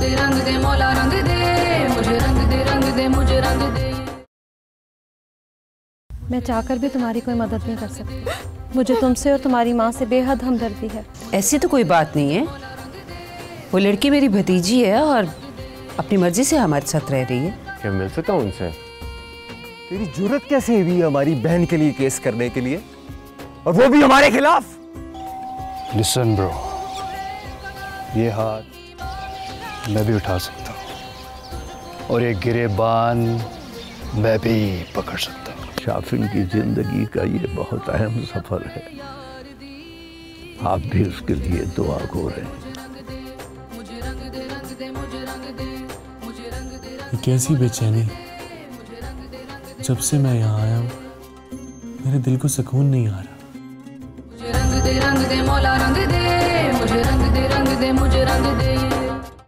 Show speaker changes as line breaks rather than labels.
दे रंग दे मौला रंग दे, मुझे रंग दे रंग दे मुझे रंग दे।
मैं चाहकर भी तुम्हारी कोई मदद नहीं कर सकती। मुझे तुमसे और तुम्हारी माँ से बेहद हमदर्दी है।
ऐसी तो कोई बात नहीं है, वो लड़की मेरी भतीजी है और अपनी मर्जी से हमारे साथ रह रही है।
क्या मिल सकता हूँ उनसे?
तेरी जुर्रत कैसे हुई हमारी बहन के लिए केस करने के लिए, और वो भी हमारे खिलाफ?
लिसन ब्रो, ये हाथ मैं भी उठा सकता हूँ और ये गिरेबान मैं भी पकड़ सकता हूँ।
शाफिन की जिंदगी का ये बहुत अहम सफर है, आप भी उसके लिए दुआ करें।
कैसी बेचैनी, जब से मैं यहाँ आया हूँ मेरे दिल को सुकून नहीं आ रहा।
रंग दे मौला रंग दे।